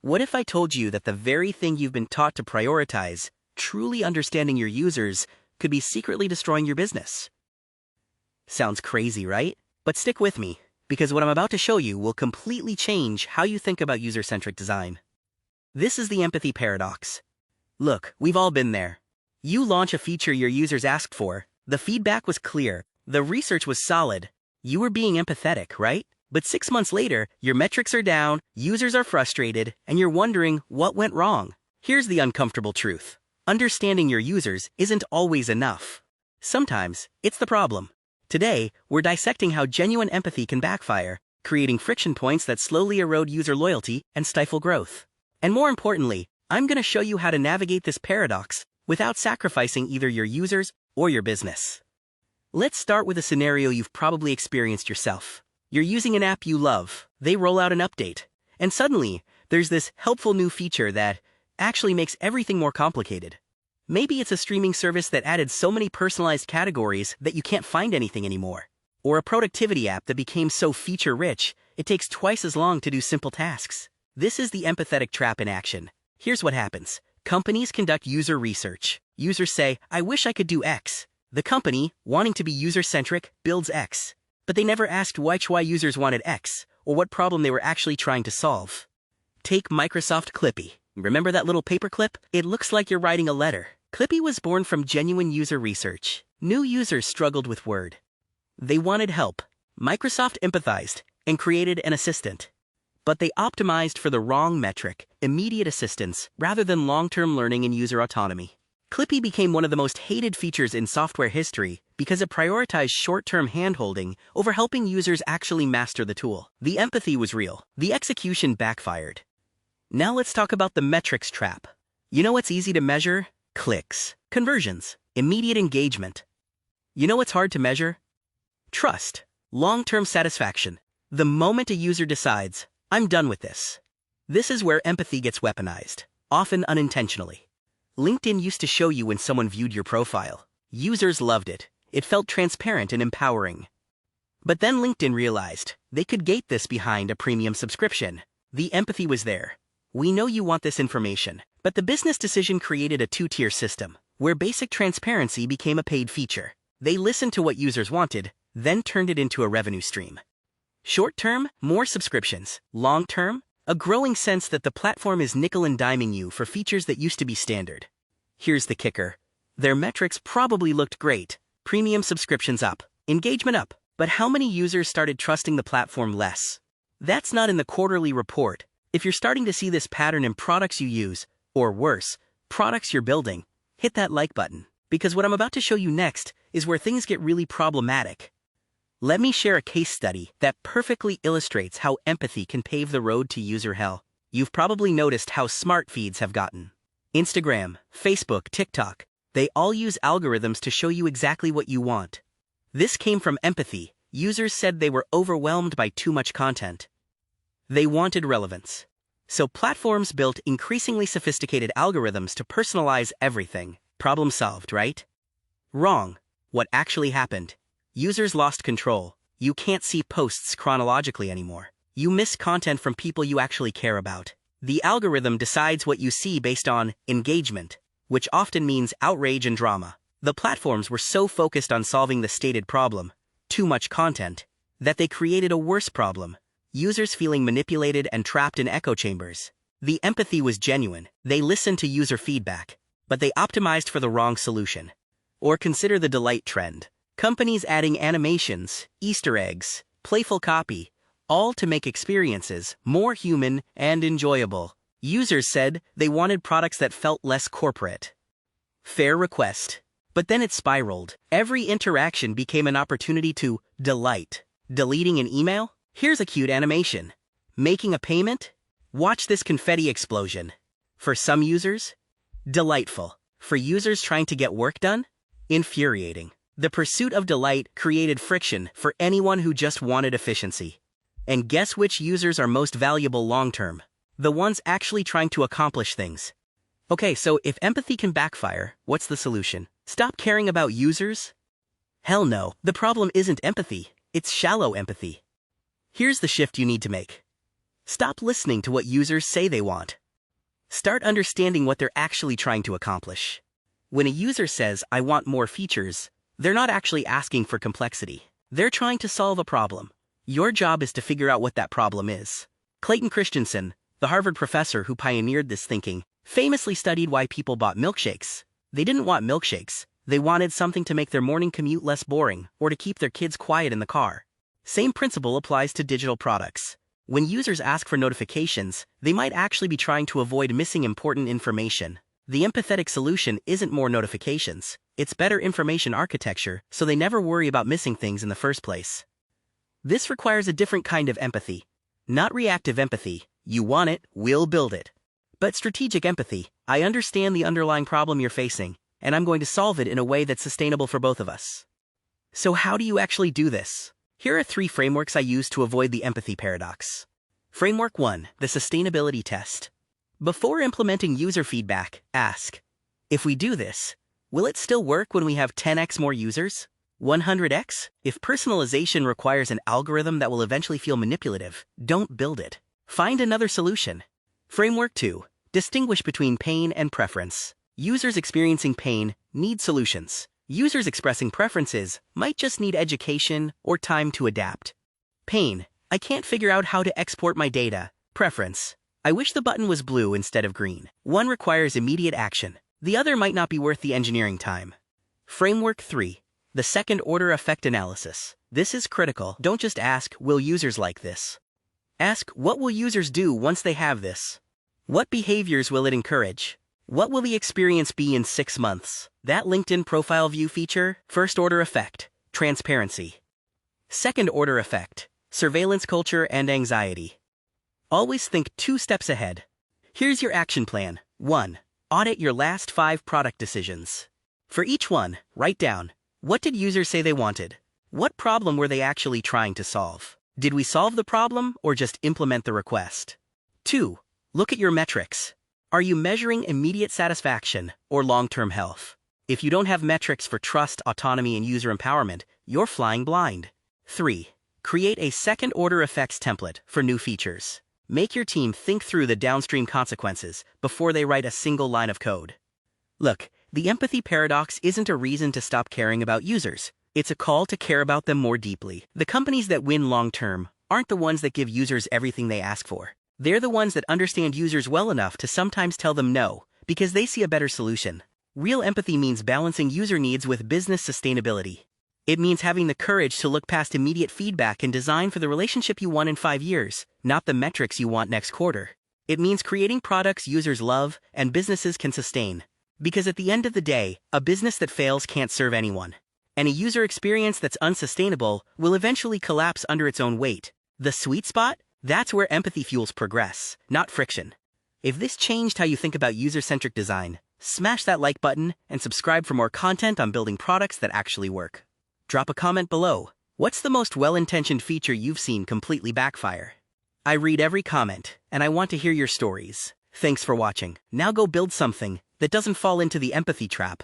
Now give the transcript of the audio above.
What if I told you that the very thing you've been taught to prioritize, truly understanding your users, could be secretly destroying your business? Sounds crazy, right? But stick with me, because what I'm about to show you will completely change how you think about user-centric design. This is the empathy paradox. Look, we've all been there. You launch a feature your users asked for, the feedback was clear, the research was solid, you were being empathetic, right? But 6 months later, your metrics are down, users are frustrated, and you're wondering what went wrong. Here's the uncomfortable truth. Understanding your users isn't always enough. Sometimes, it's the problem. Today, we're dissecting how genuine empathy can backfire, creating friction points that slowly erode user loyalty and stifle growth. And more importantly, I'm going to show you how to navigate this paradox without sacrificing either your users or your business. Let's start with a scenario you've probably experienced yourself. You're using an app you love, they roll out an update, and suddenly, there's this helpful new feature that actually makes everything more complicated. Maybe it's a streaming service that added so many personalized categories that you can't find anything anymore. Or a productivity app that became so feature-rich, it takes twice as long to do simple tasks. This is the empathetic trap in action. Here's what happens. Companies conduct user research. Users say, I wish I could do X. The company, wanting to be user-centric, builds X. But they never asked why users wanted X, or what problem they were actually trying to solve. Take Microsoft Clippy. Remember that little paperclip? It looks like you're writing a letter. Clippy was born from genuine user research. New users struggled with Word. They wanted help. Microsoft empathized and created an assistant. But they optimized for the wrong metric, immediate assistance, rather than long-term learning and user autonomy. Clippy became one of the most hated features in software history because it prioritized short-term hand-holding over helping users actually master the tool. The empathy was real. The execution backfired. Now let's talk about the metrics trap. You know what's easy to measure? Clicks, conversions, immediate engagement. You know what's hard to measure? Trust, long-term satisfaction. The moment a user decides, I'm done with this. This is where empathy gets weaponized, often unintentionally. LinkedIn used to show you when someone viewed your profile. Users loved it. It felt transparent and empowering. But then LinkedIn realized they could gate this behind a premium subscription. The empathy was there. We know you want this information, but the business decision created a two-tier system, where basic transparency became a paid feature. They listened to what users wanted, then turned it into a revenue stream. Short-term, more subscriptions. Long-term, a growing sense that the platform is nickel and diming you for features that used to be standard. Here's the kicker. Their metrics probably looked great. Premium subscriptions up, engagement up. But how many users started trusting the platform less? That's not in the quarterly report. If you're starting to see this pattern in products you use, or worse, products you're building, hit that like button. Because what I'm about to show you next is where things get really problematic. Let me share a case study that perfectly illustrates how empathy can pave the road to user hell. You've probably noticed how smart feeds have gotten. Instagram, Facebook, TikTok, they all use algorithms to show you exactly what you want. This came from empathy. Users said they were overwhelmed by too much content. They wanted relevance. So platforms built increasingly sophisticated algorithms to personalize everything. Problem solved, right? Wrong. What actually happened? Users lost control. You can't see posts chronologically anymore. You miss content from people you actually care about. The algorithm decides what you see based on engagement, which often means outrage and drama. The platforms were so focused on solving the stated problem, too much content, that they created a worse problem, users feeling manipulated and trapped in echo chambers. The empathy was genuine. They listened to user feedback, but they optimized for the wrong solution. Or consider the delight trend. Companies adding animations, Easter eggs, playful copy, all to make experiences more human and enjoyable. Users said they wanted products that felt less corporate. Fair request. But then it spiraled. Every interaction became an opportunity to delight. Deleting an email? Here's a cute animation. Making a payment? Watch this confetti explosion. For some users, delightful. For users trying to get work done, infuriating. The pursuit of delight created friction for anyone who just wanted efficiency. And guess which users are most valuable long-term? The ones actually trying to accomplish things. Okay, so if empathy can backfire, what's the solution? Stop caring about users? Hell no, the problem isn't empathy, it's shallow empathy. Here's the shift you need to make. Stop listening to what users say they want. Start understanding what they're actually trying to accomplish. When a user says, "I want more features," they're not actually asking for complexity. They're trying to solve a problem. Your job is to figure out what that problem is. Clayton Christensen, the Harvard professor who pioneered this thinking, famously studied why people bought milkshakes. They didn't want milkshakes. They wanted something to make their morning commute less boring or to keep their kids quiet in the car. Same principle applies to digital products. When users ask for notifications, they might actually be trying to avoid missing important information. The empathetic solution isn't more notifications, it's better information architecture so they never worry about missing things in the first place. This requires a different kind of empathy. Not reactive empathy, you want it, we'll build it. But strategic empathy, I understand the underlying problem you're facing, and I'm going to solve it in a way that's sustainable for both of us. So how do you actually do this? Here are 3 frameworks I use to avoid the empathy paradox. Framework 1, the sustainability test. Before implementing user feedback, ask, if we do this, will it still work when we have 10x more users? 100x? If personalization requires an algorithm that will eventually feel manipulative, don't build it. Find another solution. Framework 2, distinguish between pain and preference. Users experiencing pain need solutions. Users expressing preferences might just need education or time to adapt. Pain, I can't figure out how to export my data. Preference, I wish the button was blue instead of green. One requires immediate action. The other might not be worth the engineering time. Framework 3, the second-order effect analysis. This is critical. Don't just ask, will users like this? Ask, what will users do once they have this? What behaviors will it encourage? What will the experience be in 6 months? That LinkedIn profile view feature, first-order effect, transparency. Second-order effect, surveillance culture and anxiety. Always think 2 steps ahead. Here's your action plan. 1. Audit your last 5 product decisions. For each one, write down, what did users say they wanted? What problem were they actually trying to solve? Did we solve the problem or just implement the request? 2. Look at your metrics. Are you measuring immediate satisfaction or long-term health? If you don't have metrics for trust, autonomy, and user empowerment, you're flying blind. 3. Create a second-order effects template for new features. Make your team think through the downstream consequences before they write a single line of code. Look, the empathy paradox isn't a reason to stop caring about users. It's a call to care about them more deeply. The companies that win long-term aren't the ones that give users everything they ask for. They're the ones that understand users well enough to sometimes tell them no, because they see a better solution. Real empathy means balancing user needs with business sustainability. It means having the courage to look past immediate feedback and design for the relationship you want in 5 years, not the metrics you want next quarter. It means creating products users love and businesses can sustain. Because at the end of the day, a business that fails can't serve anyone. And a user experience that's unsustainable will eventually collapse under its own weight. The sweet spot? That's where empathy fuels progress, not friction. If this changed how you think about user-centric design, smash that like button and subscribe for more content on building products that actually work. Drop a comment below. What's the most well-intentioned feature you've seen completely backfire? I read every comment, and I want to hear your stories. Thanks for watching. Now go build something that doesn't fall into the empathy trap.